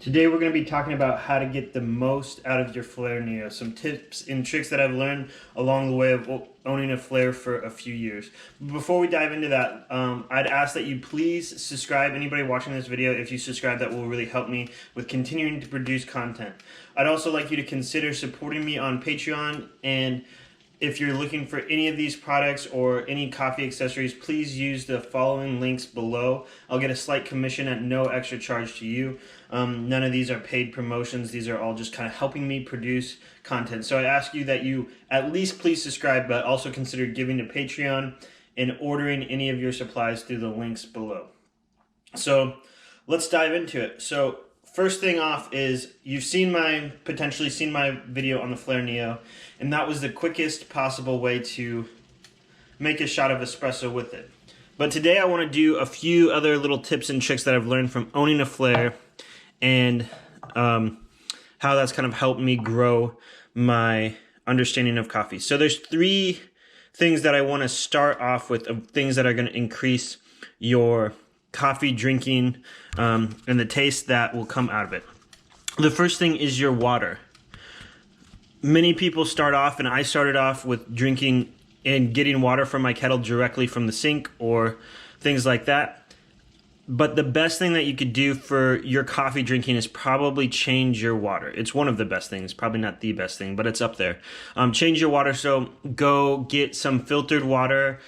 Today we're going to be talking about how to get the most out of your Flair Neo. Some tips and tricks that I've learned along the way of owning a Flair for a few years. Before we dive into that, I'd ask that you please subscribe. Anybody watching this video, if you subscribe, that will really help me with continuing to produce content. I'd also like you to consider supporting me on Patreon, and if you're looking for any of these products or any coffee accessories, please use the following links below. I'll get a slight commission at no extra charge to you. None of these are paid promotions. These are all just kind of helping me produce content. So I ask you that you at least please subscribe, but also consider giving to Patreon and ordering any of your supplies through the links below. So let's dive into it. So first thing off is you've potentially seen my video on the Flair Neo, and that was the quickest possible way to make a shot of espresso with it. But today I want to do a few other little tips and tricks that I've learned from owning a Flair, and how that's kind of helped me grow my understanding of coffee. So there's three things that I want to start off with, of things that are going to increase your coffee drinking and the taste that will come out of it. The first thing is your water. Many people start off, and I started off with drinking and getting water from my kettle directly from the sink or things like that. But the best thing that you could do for your coffee drinking is probably change your water. It's one of the best things, probably not the best thing, but it's up there. Change your water, so go get some filtered water.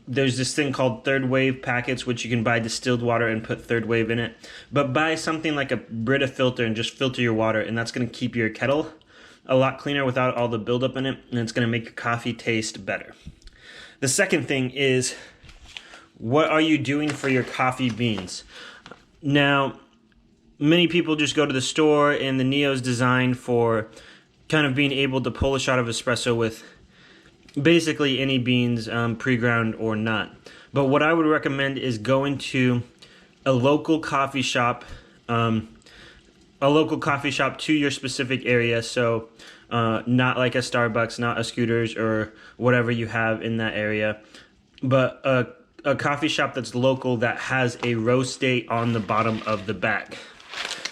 There's this thing called third wave packets, which you can buy distilled water and put third wave in it. But buy something like a Brita filter and just filter your water, and that's going to keep your kettle a lot cleaner without all the buildup in it, and it's going to make your coffee taste better. The second thing is, what are you doing for your coffee beans? Now, many people just go to the store, and the Neo is designed for kind of being able to pull a shot of espresso with basically any beans, pre-ground or not. But what I would recommend is going to a local coffee shop, to your specific area. So not like a Starbucks, not a Scooters or whatever you have in that area, but a coffee shop that's local that has a roast date on the bottom of the bag.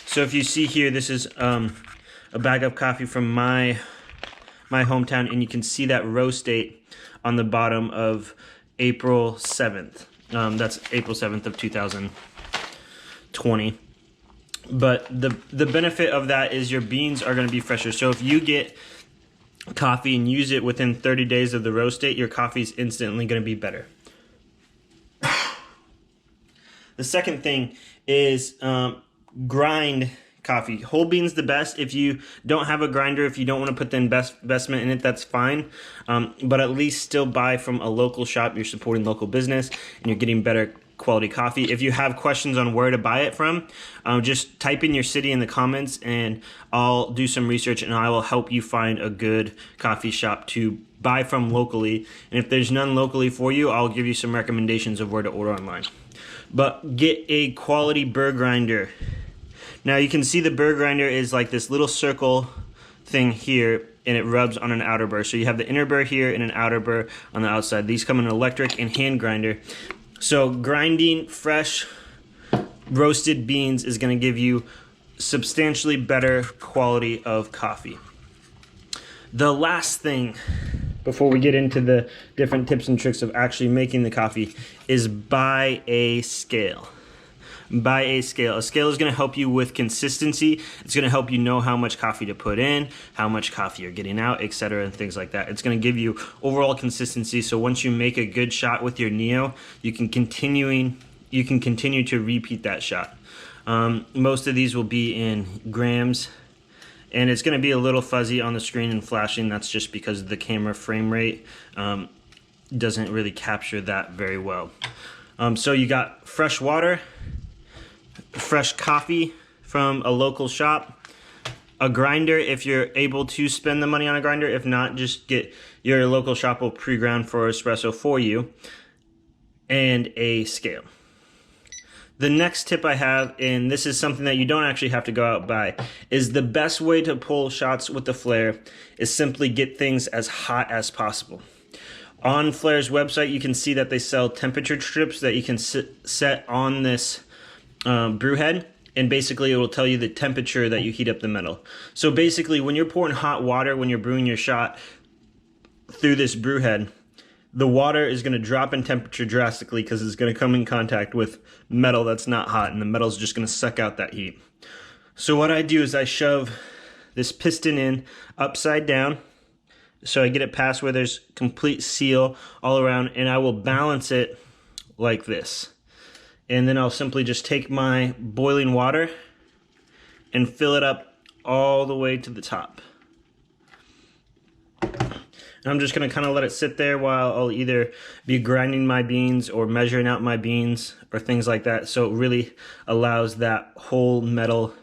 So if you see here, this is a bag of coffee from my hometown, and you can see that roast date on the bottom of April 7th. That's April 7th of 2020. But the benefit of that is your beans are going to be fresher. So if you get coffee and use it within 30 days of the roast date, your coffee is instantly going to be better. The second thing is grind coffee. Whole beans the best. If you don't have a grinder, if you don't want to put the investment in it, that's fine. But at least still buy from a local shop. You're supporting local business, and you're getting better quality coffee. If you have questions on where to buy it from, just type in your city in the comments, and I'll do some research, and I will help you find a good coffee shop to buy from locally. And if there's none locally for you, I'll give you some recommendations of where to order online. But get a quality burr grinder. Now you can see the burr grinder is like this little circle thing here, and it rubs on an outer burr. So you have the inner burr here and an outer burr on the outside. These come in electric and hand grinder. So grinding fresh roasted beans is going to give you substantially better quality of coffee. The last thing, before we get into the different tips and tricks of actually making the coffee, is buy a scale. Buy a scale. A scale is going to help you with consistency. It's going to help you know how much coffee to put in, how much coffee you're getting out, etc., and things like that. It's going to give you overall consistency. So once you make a good shot with your Neo, you can continue to repeat that shot. Most of these will be in grams, and it's going to be a little fuzzy on the screen and flashing. That's just because the camera frame rate doesn't really capture that very well. So you got fresh water, fresh coffee from a local shop, a grinder if you're able to spend the money on a grinder. If not, just get your local shop will pre-ground for espresso for you, and a scale. The next tip I have, and this is something that you don't actually have to go out and buy, is the best way to pull shots with the Flair is simply get things as hot as possible. On Flair's website, you can see that they sell temperature strips that you can set on this brew head, and basically it will tell you the temperature that you heat up the metal. So basically when you're pouring hot water, when you're brewing your shot through this brew head, the water is going to drop in temperature drastically because it's going to come in contact with metal that's not hot, and the metal is just going to suck out that heat. So what I do is I shove this piston in upside down, so I get it past where there's complete seal all around, and I will balance it like this. And then I'll simply just take my boiling water and fill it up all the way to the top. And I'm just going to kind of let it sit there while I'll either be grinding my beans or measuring out my beans or things like that. So it really allows that whole metal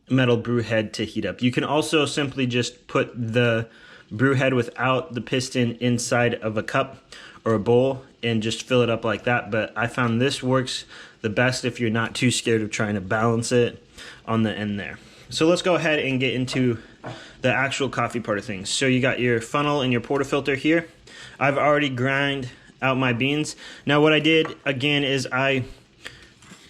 brew head to heat up. You can also simply just put the brew head without the piston inside of a cup or a bowl and just fill it up like that. But I found this works the best if you're not too scared of trying to balance it on the end there. So let's go ahead and get into the actual coffee part of things. So you got your funnel and your portafilter here. I've already ground out my beans. Now what I did again is I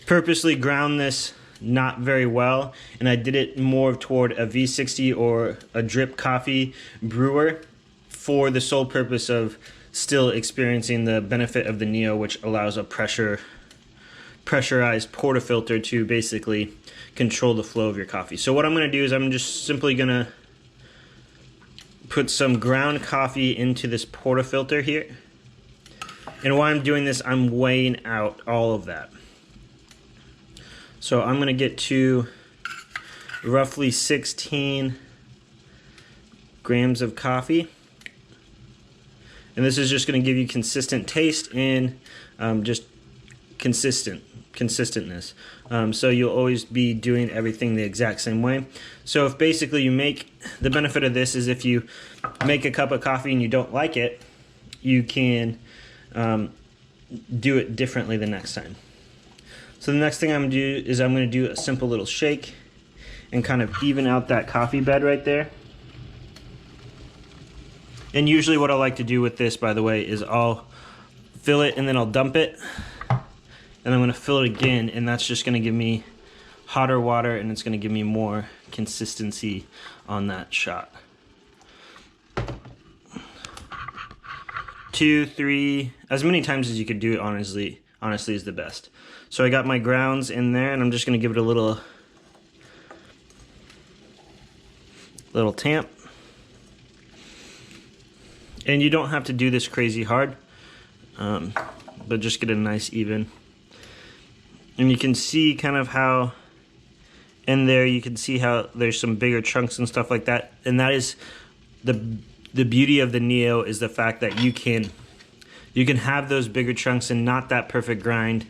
purposely ground this not very well, and I did it more toward a V60 or a drip coffee brewer for the sole purpose of still experiencing the benefit of the Neo, which allows a pressurized portafilter to basically control the flow of your coffee. So what I'm going to do is I'm just simply going to put some ground coffee into this portafilter here, and while I'm doing this, I'm weighing out all of that. So I'm going to get to roughly 16 grams of coffee. And this is just going to give you consistent taste and just consistentness. So you'll always be doing everything the exact same way. So if basically you make, the benefit of this is if you make a cup of coffee and you don't like it, you can do it differently the next time. So the next thing I'm going to do is I'm going to do a simple little shake and kind of even out that coffee bed right there. And usually what I like to do with this, by the way, is I'll fill it and then I'll dump it. And I'm going to fill it again, and that's just going to give me hotter water, and it's going to give me more consistency on that shot. 2, 3, as many times as you could do it, honestly is the best. So I got my grounds in there, and I'm just going to give it a little tamp. And you don't have to do this crazy hard, but just get a nice even. And you can see kind of how in there, you can see how there's some bigger chunks and stuff like that. And that is the beauty of the Neo, is the fact that you can have those bigger chunks and not that perfect grind,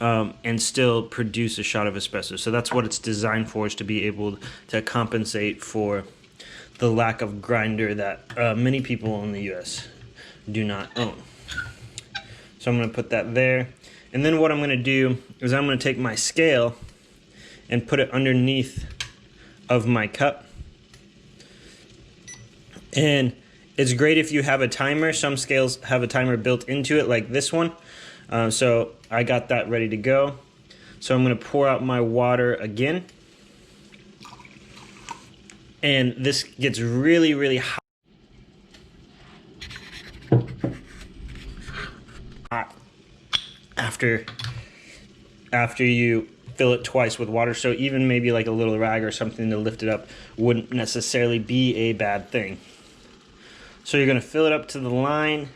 and still produce a shot of espresso. So that's what it's designed for, is to be able to compensate for the lack of grinder that many people in the US do not own. So I'm going to put that there. And then what I'm going to do is I'm going to take my scale and put it underneath of my cup. And it's great if you have a timer. Some scales have a timer built into it, like this one. So I got that ready to go. So I'm going to pour out my water again. And this gets really, really hot after you fill it twice with water. So even maybe like a little rag or something to lift it up wouldn't necessarily be a bad thing. So you're going to fill it up to the line,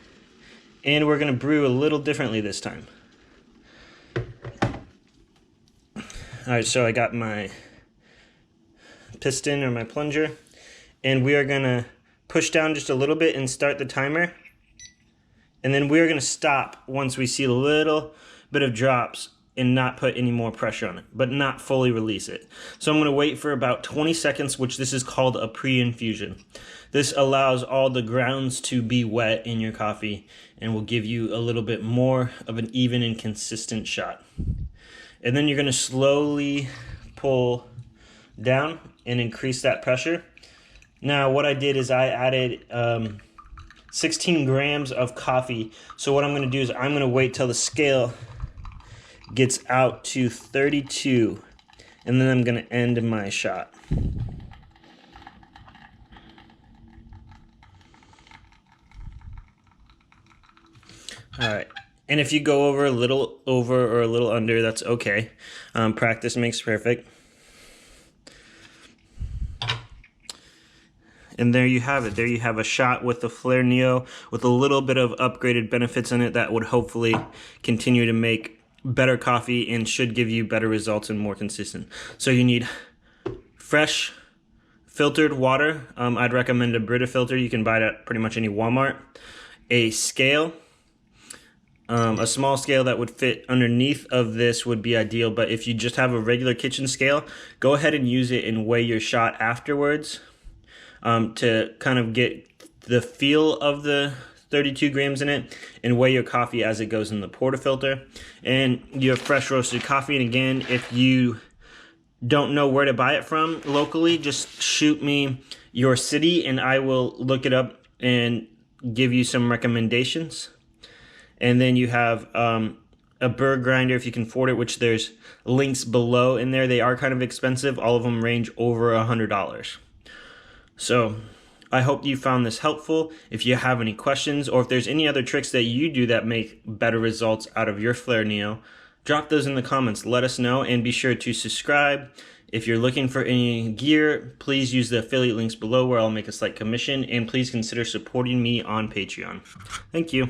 and we're going to brew a little differently this time. Alright, so I got my piston or my plunger, and we are going to push down just a little bit and start the timer. And then we're going to stop once we see a little bit of drops and not put any more pressure on it, but not fully release it. So I'm going to wait for about 20 seconds, which this is called a pre-infusion. This allows all the grounds to be wet in your coffee and will give you a little bit more of an even and consistent shot. And then you're going to slowly pull down and increase that pressure. Now what I did is I added 16 grams of coffee. So what I'm going to do is I'm going to wait till the scale gets out to 32, and then I'm going to end my shot. All right. And if you go over a little over or a little under, that's okay. Practice makes perfect. And there you have it. There you have a shot with the Flair Neo with a little bit of upgraded benefits in it that would hopefully continue to make better coffee and should give you better results and more consistent. So you need fresh filtered water. I'd recommend a Brita filter. You can buy it at pretty much any Walmart. A scale. A small scale that would fit underneath of this would be ideal, but if you just have a regular kitchen scale, go ahead and use it and weigh your shot afterwards. To kind of get the feel of the 32 grams in it and weigh your coffee as it goes in the portafilter. And you have fresh roasted coffee. And again, if you don't know where to buy it from locally, just shoot me your city and I will look it up and give you some recommendations. And then you have a burr grinder if you can afford it, which there's links below in there. They are kind of expensive. All of them range over $100. So I hope you found this helpful. If you have any questions or if there's any other tricks that you do that make better results out of your Flair Neo, drop those in the comments. Let us know and be sure to subscribe. If you're looking for any gear, please use the affiliate links below where I'll make a slight commission, and please consider supporting me on Patreon. Thank you.